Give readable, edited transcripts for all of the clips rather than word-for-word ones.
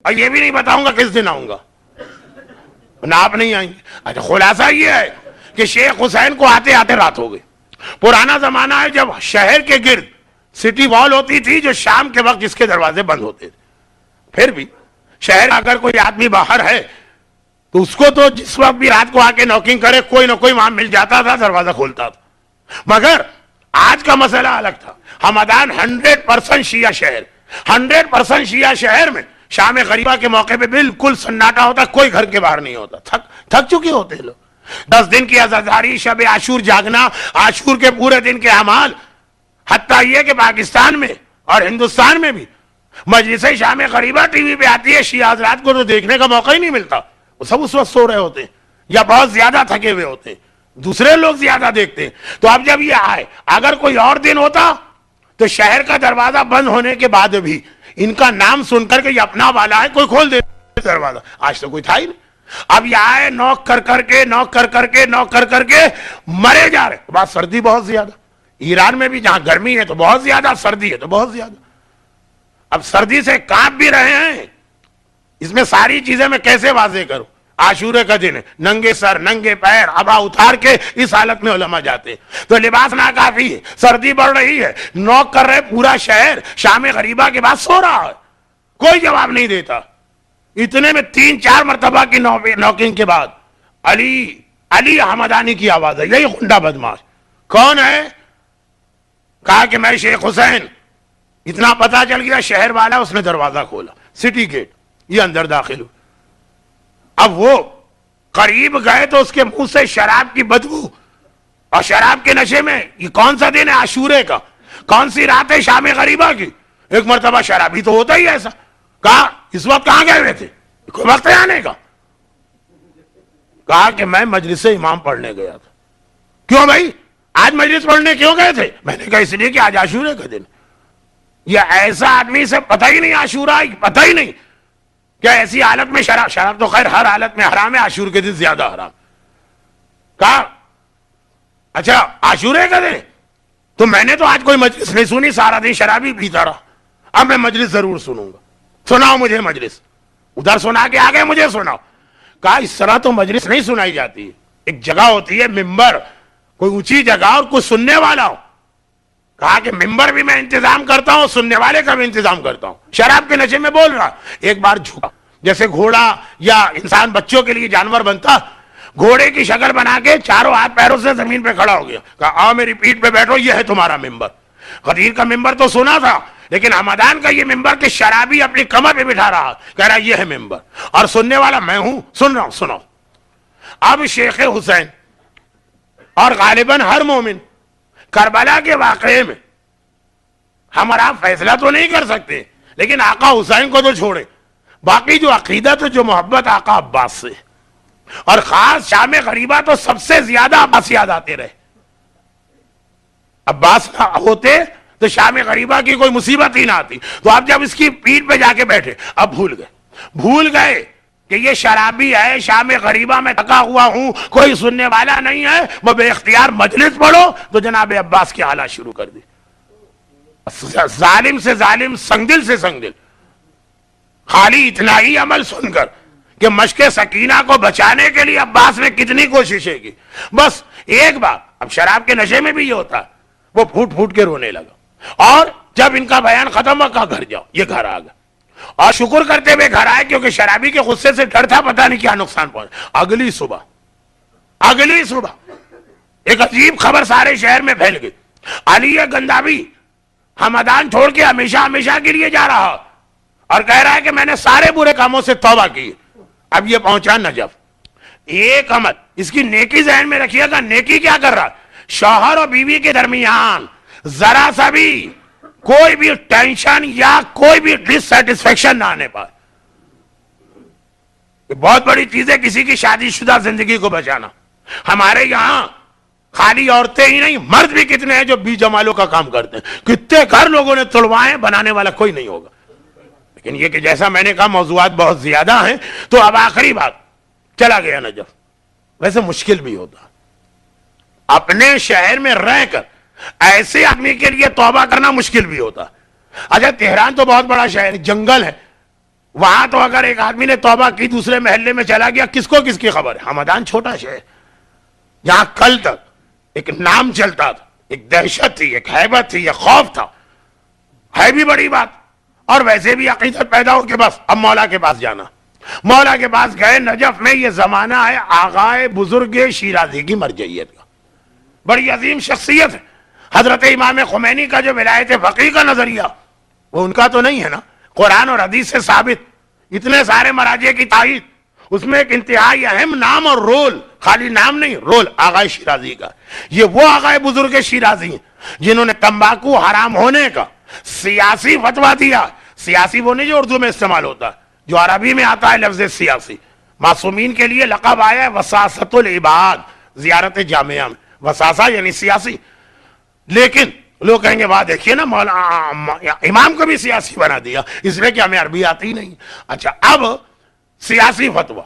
اور یہ بھی نہیں بتاؤں گا کس دن آؤں گا، نہ آپ نہیں آئیں گے۔ اچھا خلاصہ یہ ہے کہ شیخ حسین کو آتے آتے رات ہو گئی۔ پرانا زمانہ ہے جب شہر کے گرد سٹی وال ہوتی تھی جو شام کے وقت جس کے دروازے بند ہوتے تھے، پھر بھی شہر اگر کوئی آدمی باہر ہے تو اس کو تو جس وقت بھی رات کو آ کے نوکنگ کرے کوئی نہ کوئی وہاں مل جاتا تھا، دروازہ کھولتا تھا۔ مگر آج کا مسئلہ الگ تھا۔ ہمدان 100% شیعہ شہر، 100% شیعہ شہر میں شام غریبہ کے موقع پہ بالکل سناٹا ہوتا، کوئی گھر کے باہر نہیں ہوتا۔ تھک چکے ہوتے لوگ، 10 دن کی عزاداری، شب عاشور جاگنا، عاشور کے پورے دن کے اعمال، حتیٰ یہ کہ پاکستان میں اور ہندوستان میں بھی مجلس شام غریبہ ٹی وی پہ آتی ہے، شیعہ حضرات کو تو دیکھنے کا موقع ہی نہیں ملتا، وہ سب اس وقت سو رہے ہوتے ہیں یا بہت زیادہ تھکے ہوئے ہوتے ہیں، دوسرے لوگ زیادہ دیکھتے ہیں۔ تو اب جب یہ آئے، اگر کوئی اور دن ہوتا تو شہر کا دروازہ بند ہونے کے بعد بھی ان کا نام سن کر کے یہ اپنا والا ہے کوئی کھول دے دروازہ، آج تو کوئی تھا ہی نہیں۔ اب یہ آئے نوک کر کر کے مرے جا رہے۔ بات سردی بہت زیادہ، ایران میں بھی جہاں گرمی ہے تو بہت زیادہ، سردی ہے تو بہت زیادہ۔ اب سردی سے کانپ بھی رہے ہیں، اس میں ساری چیزیں میں کیسے واضح کروں؟ عاشورے کا دن ہے، ننگے سر ننگے پیر ابا اتار کے اس حالت میں علماء جاتے ہیں، تو لباس ناکافی ہے، سردی بڑھ رہی ہے، نوک کر رہے پورا شہر، شام غریبہ کے بعد سو رہا ہے، کوئی جواب نہیں دیتا۔ اتنے میں 3-4 مرتبہ کی نوکنگ کے بعد علی حمدانی کی آواز ہے، یہی غنڈہ بدماش۔ کون ہے؟ کہا کہ میں شیخ حسین۔ اتنا پتا چل گیا شہر والا، اس نے دروازہ کھولا، سٹی گیٹ، یہ اندر داخل ہو۔ اب وہ قریب گئے تو اس کے منہ سے شراب کی بدبو، اور شراب کے نشے میں یہ کون سا دن ہے عاشورے کا، کون سی رات ہے شام غریبہ کی؟ ایک مرتبہ شرابی تو ہوتا ہی ایسا۔ کہا اس وقت کہاں گئے ہوئے تھے؟ کوئی وقت ہے آنے کا؟ کہا کہ میں مجلس امام پڑھنے گیا تھا۔ کیوں بھائی آج مجلس پڑھنے کیوں گئے تھے؟ میں نے کہا اس لیے کہ آج عاشورے کا دن۔ یہ ایسا آدمی سے پتہ ہی نہیں عاشورہ، پتہ ہی نہیں کیا ایسی حالت میں شراب تو خیر ہر حالت میں حرام ہے، عاشور کے دن زیادہ حرام۔ کہا اچھا عاشورے کا دن، تو میں نے تو آج کوئی مجلس نہیں سنی، سارا دن شرابی پیتا رہا، اب میں مجلس ضرور سنوں گا، سناؤ مجھے مجلس۔ ادھر سنا کے آگے مجھے سناؤ۔ کہا اس طرح تو مجلس نہیں سنائی جاتی ہے، ایک جگہ ہوتی ہے ممبر، کوئی اونچی جگہ اور کوئی سننے والا ہو۔ کہا کہ ممبر بھی میں انتظام کرتا ہوں، سننے والے کا بھی انتظام کرتا ہوں۔ شراب کے نشے میں بول رہا، ایک بار جھکا، جیسے گھوڑا یا انسان بچوں کے لیے جانور بنتا، گھوڑے کی شکل بنا کے چاروں ہاتھ پیروں سے زمین پہ کھڑا ہو گیا۔ کہا آؤ میری پیٹھ پہ بیٹھو، یہ ہے تمہارا ممبر۔ غدیر کا ممبر تو سنا تھا، لیکن حمدان کا یہ ممبر کہ شرابی اپنی کمر پہ بٹھا رہا، کہہ رہا یہ ہے ممبر، اور سننے والا میں ہوں، سن رہا ہوں، سنو۔ اب شیخ حسین اور غالباً ہر مومن کربلا کے واقعے میں ہم اور آپ فیصلہ تو نہیں کر سکتے، لیکن آقا حسین کو تو چھوڑے، باقی جو عقیدت اور جو محبت آقا عباس سے، اور خاص شام غریبہ تو سب سے زیادہ عباس یاد آتے رہے۔ عباس نہ ہوتے تو شام غریبہ کی کوئی مصیبت ہی نہ آتی۔ تو آپ جب اس کی پیٹھ پہ جا کے بیٹھے، اب بھول گئے کہ یہ شرابی ہے، شام غریبہ میں تھکا ہوا ہوں، کوئی سننے والا نہیں ہے، وہ بے اختیار مجلس پڑھو تو جناب عباس کی حالات شروع کر دی۔ ظالم سے ظالم، سنگدل سے سنگدل، خالی اتنا ہی عمل سن کر کہ مشق سکینہ کو بچانے کے لیے عباس نے کتنی کوششیں کی۔ بس ایک بار، اب شراب کے نشے میں بھی یہ ہوتا، وہ پھوٹ پھوٹ کے رونے لگا، اور جب ان کا بیان ختم ہوا کہا گھر جاؤ، یہ گھر آ گیا، اور شکر کرتے ہوئے گھر آئے، کیونکہ شرابی کے غصے سے ڈر تھا پتہ نہیں کیا نقصان پہنچا۔ اگلی صبح ایک عجیب خبر سارے شہر میں پھیل گئی، علی گندابی حمدان چھوڑ کے ہمیشہ کے لیے جا رہا، اور کہہ رہا ہے کہ میں نے سارے برے کاموں سے توبہ کی۔ اب یہ پہنچا نجف، ایک عمل اس کی نیکی ذہن میں رکھیے گا، نیکی کیا کر رہا؟ شوہر اور بیوی کے درمیان ذرا سا بھی کوئی بھی ٹینشن یا کوئی بھی ڈس سیٹسفیکشن نہ آنے پائے۔ یہ بہت بڑی چیز ہے کسی کی شادی شدہ زندگی کو بچانا۔ ہمارے یہاں خالی عورتیں ہی نہیں، مرد بھی کتنے ہیں جو بی جمالوں کا کام کرتے ہیں، کتنے گھر لوگوں نے توڑوائے، بنانے والا کوئی نہیں ہوگا۔ لیکن یہ کہ جیسا میں نے کہا موضوعات بہت زیادہ ہیں، تو اب آخری بات، چلا گیا نجف۔ ویسے مشکل بھی ہوتا اپنے شہر میں رہ کر ایسے آدمی کے لیے توبہ کرنا، مشکل بھی ہوتا۔ اچھا تہران تو بہت بڑا شہر، جنگل ہے، وہاں تو اگر ایک آدمی نے توبہ کی دوسرے محلے میں چلا گیا، کس کو کس کی خبر ہے؟ ہمدان چھوٹا شہر جہاں کل تک ایک نام چلتا تھا، ایک دہشت تھی، ایک ہیبت تھی، ایک خوف تھا، ہے بھی بڑی بات، اور ویسے بھی عقیدت پیدا ہو کہ بس اب مولا کے پاس جانا. مولا کے پاس گئے. نجف میں یہ زمانہ ہے آغائے بزرگ شیرازی کی مرجعیت کا. بڑی عظیم شخصیت ہے. حضرت امام خمینی کا جو ولایت فقیہ کا نظریہ، وہ ان کا تو نہیں ہے نا، قرآن اور حدیث سے ثابت. اتنے سارے مراجع کی تائید، اس میں ایک انتہائی اہم نام اور رول، خالی نام نہیں، رول آغائے شیرازی کا. یہ وہ آغائے بزرگ شیرازی ہیں جنہوں نے تمباکو حرام ہونے کا سیاسی فتویٰ دیا. سیاسی وہ نہیں جو اردو میں استعمال ہوتا، جو عربی میں آتا ہے لفظ سیاسی. معصومین کے لیے لقب آیا ہے وساست العباد زیارت جامعہ میں. وساسہ یعنی سیاسی. لیکن لوگ کہیں گے واہ دیکھیے نا امام کو بھی سیاسی بنا دیا، اس لیے کہ ہمیں عربی آتی نہیں. اچھا، اب سیاسی فتویٰ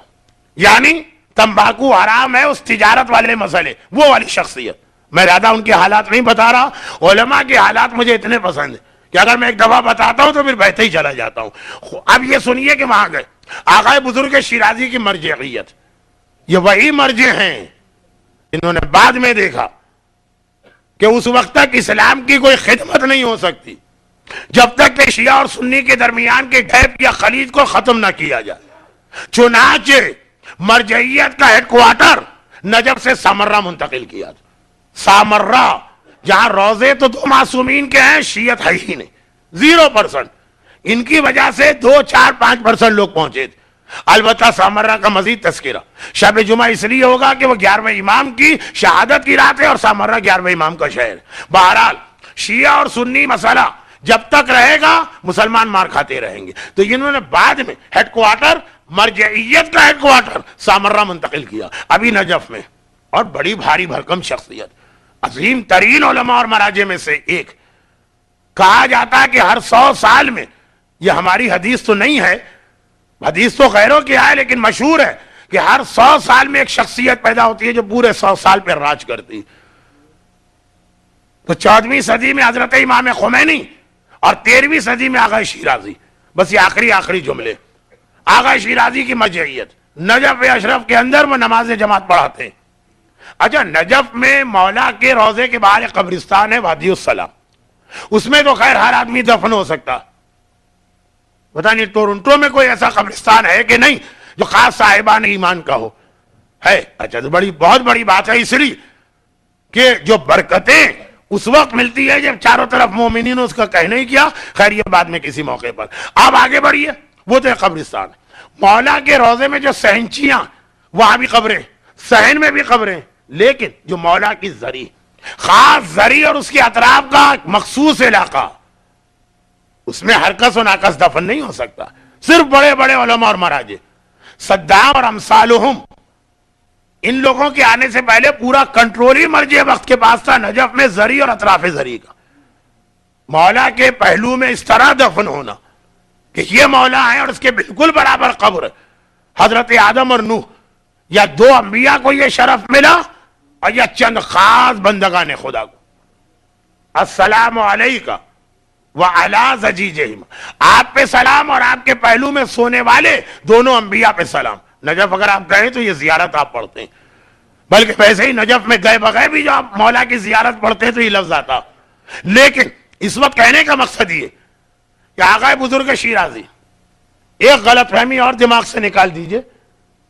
یعنی تمباکو حرام ہے، اس تجارت والے مسئلے، وہ والی شخصیت. میں زیادہ ان کے حالات نہیں بتا رہا. علماء کے حالات مجھے اتنے پسند ہیں کہ اگر میں ایک دفعہ بتاتا ہوں تو پھر بہتے ہی چلا جاتا ہوں. اب یہ سنیے کہ وہاں گئے آغائے بزرگ شیرازی کی مرجعیت. یہ وہی مرجع ہیں انہوں نے بعد میں دیکھا کہ اس وقت تک اسلام کی کوئی خدمت نہیں ہو سکتی جب تک کہ شیعہ اور سنی کے درمیان کے گیپ یا خلیج کو ختم نہ کیا جائے. چنانچہ مرجعیت کا ہیڈ کوارٹر نجف سے سامرہ منتقل کیا تھا. سامرہ جہاں روزے تو دو معصومین کے ہیں، شیعت ہے ہی نہیں، 0%. ان کی وجہ سے 2-4-5% لوگ پہنچے تھے. البتہ سامرہ کا مزید تذکرہ شب جمعہ اس لیے ہوگا کہ وہ 11ویں امام کی شہادت کی رات ہے اور سامرہ 11ویں امام کا شہر. بہرحال شیعہ اور سنی مسئلہ جب تک رہے گا مسلمان مار کھاتے رہیں گے. تو انہوں نے بعد میں ہیڈ کوارٹر، مرجعیت کا ہیڈ کوارٹر سامرہ منتقل کیا ابھی نجف میں. اور بڑی بھاری بھرکم شخصیت، عظیم ترین علماء اور مراجع میں سے ایک. کہا جاتا ہے کہ ہر 100 سال میں، یہ ہماری حدیث تو نہیں ہے، حدیث تو غیروں کی ہے، لیکن مشہور ہے کہ ہر 100 سال میں ایک شخصیت پیدا ہوتی ہے جو پورے 100 سال پہ راج کرتی. تو 14ویں صدی میں حضرت امام خمینی اور 13ویں صدی میں آغا شیرازی. بس یہ آخری جملے. آغا شیرازی کی مرجعیت نجف اشرف کے اندر وہ نماز جماعت پڑھاتے ہیں. اچھا، نجف میں مولا کے روزے کے باہر ایک قبرستان ہے وادی السلام. اس میں تو خیر ہر آدمی دفن ہو سکتا. پتہ نہیں ٹورنٹو میں کوئی ایسا قبرستان ہے کہ نہیں جو خاص صاحبان ایمان کا ہو. ہے. اچھا، تو بہت بڑی بات ہے، اس لیے کہ جو برکتیں اس وقت ملتی ہے جب چاروں طرف مومنین نے اس کا کہنا ہی کیا. خیر یہ بعد میں کسی موقع پر. اب آگے بڑھیے. وہ تو ایک قبرستان ہے. مولا کے روزے میں جو سہنچیاں، وہاں بھی قبریں، صحن میں بھی قبریں. لیکن جو مولا کی زری، خاص زری اور اس کے اطراف کا مخصوص علاقہ، اس میں ہر کس و ناکس دفن نہیں ہو سکتا. صرف بڑے بڑے علماء اور مراجع. صدام اور امثالہم، ان لوگوں کے آنے سے پہلے پورا کنٹرول ہی مرجع وقت کے پاس تھا نجف میں زری اور اطراف زری کا. مولا کے پہلو میں اس طرح دفن ہونا کہ یہ مولا ہے اور اس کے بالکل برابر قبر حضرت آدم اور نوح، یا 2 انبیاء کو یہ شرف ملا اور یا چند خاص بندگان خدا کو. السلام علیکہ وعلی زجیجہم، آپ پہ سلام اور آپ کے پہلو میں سونے والے دونوں انبیاء پہ سلام. نجف اگر آپ گئے تو یہ زیارت آپ پڑھتے ہیں، بلکہ ویسے ہی نجف میں گئے بغیر بھی جو آپ مولا کی زیارت پڑھتے ہیں تو یہ لفظ آتا. لیکن اس وقت کہنے کا مقصد یہ کہ آغا بزرگ شیرازی، ایک غلط فہمی اور دماغ سے نکال دیجئے،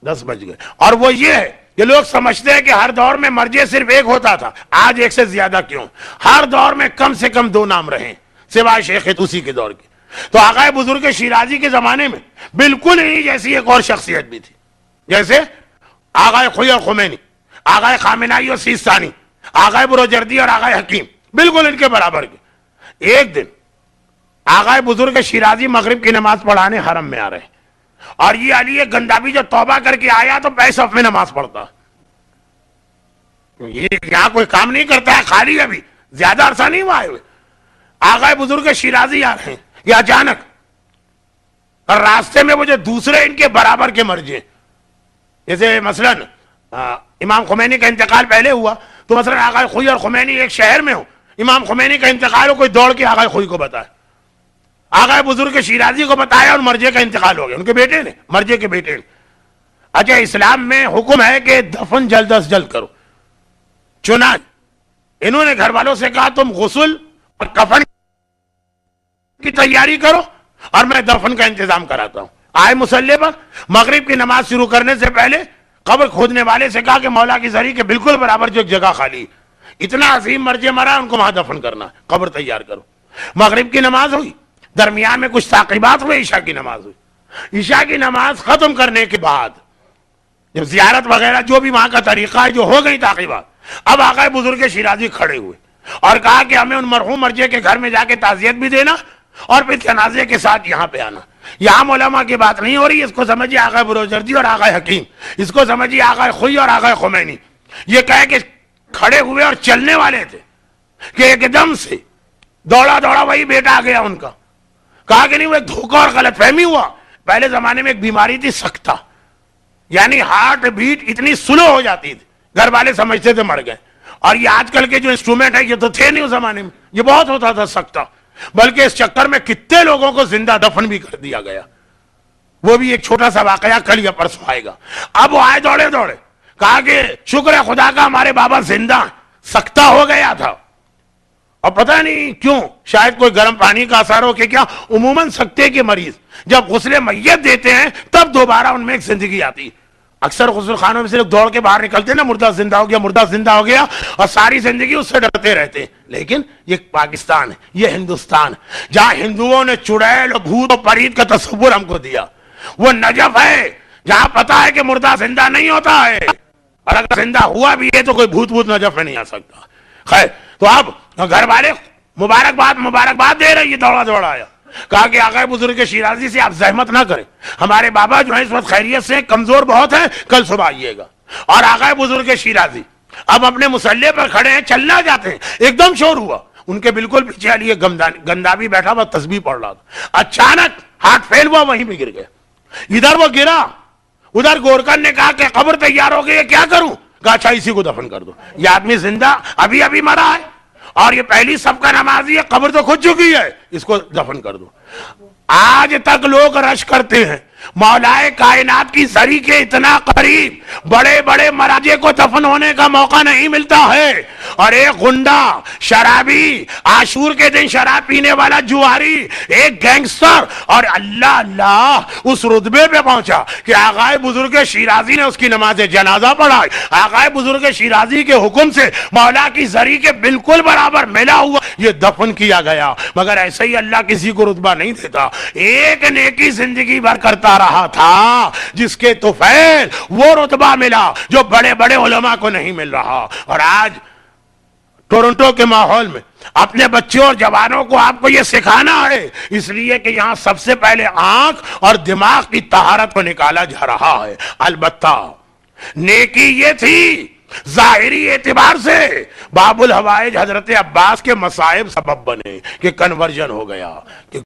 10 بج گئے. اور وہ یہ ہے کہ لوگ سمجھتے ہیں کہ ہر دور میں مرجع صرف ایک ہوتا تھا. آج ایک سے زیادہ کیوں؟ ہر دور میں کم سے کم 2 نام رہے سوائے شیخ توسی کے دور کے. تو آغا بزرگ شیرازی کے زمانے میں بالکل ہی جیسی ایک اور شخصیت بھی تھی، جیسے آغا خوئی اور خمینی، آغا خامنائی اور سیستانی، آغا بروجردی اور آغا حکیم، بالکل ان کے برابر کے. ایک دن آغا بزرگ شیرازی مغرب کی نماز پڑھانے حرم میں آ رہے ہیں، اور یہ علی گندابی جو توبہ کر کے آیا تو پہلے صف میں نماز پڑھتا. یہ یہاں کوئی کام نہیں کرتا ہے، خالی ابھی زیادہ عرصہ نہیں ہوا ہے. آغا بزرگ شیرازی آ رہے ہیں، یہ اچانک اور راستے میں وہ جو دوسرے ان کے برابر کے مرجع، جیسے مثلا امام خمینی کا انتقال پہلے ہوا تو مثلا آغا خوئی اور خمینی ایک شہر میں ہو، امام خمینی کا انتقال ہو، کوئی دوڑ کے آغا خوئی کو بتائے آقا بزرگ شیرازی کو بتایا اور مرجے کا انتقال ہو گیا، ان کے بیٹے نے، مرجے کے بیٹے نے۔ اچھا اسلام میں حکم ہے کہ دفن جلد از جلد کرو، چنانچہ انہوں نے گھر والوں سے کہا تم غسل اور کفن کی تیاری کرو اور میں دفن کا انتظام کراتا ہوں۔ آئے مصلی پر، مغرب کی نماز شروع کرنے سے پہلے قبر کھودنے والے سے کہا کہ مولا کی زری کے بالکل برابر جو ایک جگہ خالی، اتنا عظیم مرجع مرا ان کو وہاں دفن کرنا، قبر تیار کرو۔ مغرب کی نماز ہوئی، درمیان میں کچھ تعقیبات ہوئے، عشاء کی نماز ہوئی۔ عشاء کی نماز ختم کرنے کے بعد جب زیارت وغیرہ جو بھی وہاں کا طریقہ ہے جو ہو گئی تعقیبات، اب آقا بزرگ شیرازی کھڑے ہوئے اور کہا کہ ہمیں ان مرحوم مرجع کے گھر میں جا کے تعزیت بھی دینا اور پھر جنازے کے ساتھ یہاں پہ آنا۔ یہاں علماء کی بات نہیں ہو رہی، اس کو سمجھیے آقا بروجردی اور آقا حکیم، اس کو سمجھیے آقا خوئی اور آقا خمینی۔ یہ کہے کہ کھڑے ہوئے اور چلنے والے تھے کہ ایک دم سے دوڑا دوڑا وہی بیٹا آ گیا ان کا، کہا کہ نہیں وہ ایک دھوکہ اور غلط فہمی ہوا۔ پہلے زمانے میں ایک بیماری تھی سکتہ، یعنی ہارٹ بیٹ اتنی سلو ہو جاتی تھی، گھر والے سمجھتے تھے مر گئے۔ اور یہ آج کل کے جو انسٹرومنٹ ہے یہ تو تھے نہیں اس زمانے میں، یہ بہت ہوتا تھا سکتہ، بلکہ اس چکر میں کتنے لوگوں کو زندہ دفن بھی کر دیا گیا۔ وہ بھی ایک چھوٹا سا واقعہ کل یا پرسوں آئے گا۔ اب وہ آئے دوڑے دوڑے، کہا کہ شکر ہے خدا کا ہمارے بابا زندہ، سکتہ ہو گیا تھا اور پتہ نہیں کیوں، شاید کوئی گرم پانی کا اثر ہو کہ کیا، عموماً سکتے کے مریض جب غسل میت دیتے ہیں تب دوبارہ ان میں ایک زندگی آتی۔ اکثر غسل خانوں میں سے لوگ دوڑ کے باہر نکلتے ہیں نا، مردہ زندہ ہو گیا، مردہ زندہ ہو گیا، اور ساری زندگی اس سے ڈرتے رہتے ہیں۔ لیکن یہ پاکستان ہے، یہ ہندوستان جہاں ہندوؤں نے چڑیل اور بھوت اور پریت کا تصور ہم کو دیا، وہ نجف ہے جہاں پتا ہے کہ مردہ زندہ نہیں ہوتا ہے، اور اگر زندہ ہوا بھی ہے تو کوئی بھوت بھوت نجف میں نہیں آ سکتا۔ خیر، تو اب گھر والے مبارکباد دے رہے، یہ دوڑا دوڑا آیا، کہا کہ آقا بزرگ شیرازی سے آپ زحمت نہ کریں، ہمارے بابا جو ہیں اس وقت خیریت سے کمزور بہت ہیں، کل صبح آئیے گا۔ اور آقا بزرگ شیرازی اب اپنے مصلی پر کھڑے ہیں، چلنا جاتے ہیں، ایک دم شور ہوا، ان کے بالکل پیچھے علی گندابی بیٹھا ہوا تسبیح پڑھ رہا تھا، اچانک ہاتھ پھیل ہوا، وہیں پہ گر گیا۔ ادھر وہ گرا، ادھر گورکن نے کہا کہ قبر تیار ہو گئی ہے، کیا کروں؟ کہا اچھا اسی کو دفن کر دو، یہ آدمی زندہ ابھی ابھی مرا ہے اور یہ پہلی سب کا نمازی ہے، قبر تو کھد چکی ہے، اس کو دفن کر دو۔ آج تک لوگ رش کرتے ہیں مولائے کائنات کی زری کے اتنا قریب، بڑے بڑے مراجع کو دفن ہونے کا موقع نہیں ملتا ہے، اور ایک غنڈا شرابی، عاشور کے دن شراب پینے والا جواری، ایک گینگسٹر، اور اللہ اللہ اس رتبے پہ پہنچا کہ آقا بزرگ شیرازی نے اس کی نماز جنازہ پڑھائی، آقا بزرگ شیرازی کے حکم سے مولا کی زری کے بالکل برابر ملا ہوا یہ دفن کیا گیا۔ مگر ایسے ہی اللہ کسی کو رتبہ نہیں دیتا، ایک نیکی زندگی بھر کرتا رہا تھا جس کے طفیل وہ رتبہ ملا جو بڑے بڑے علماء کو نہیں مل رہا۔ اور آج ٹورنٹو کے ماحول میں اپنے بچوں اور جوانوں کو آپ کو یہ سکھانا ہے، اس لیے کہ یہاں سب سے پہلے آنکھ اور دماغ کی طہارت کو نکالا جا رہا ہے۔ البتہ نیکی یہ تھی، ظاہری اعتبار سے باب الحوائج حضرت عباس کے مصائب سبب بنے کہ کنورژن ہو گیا، کہ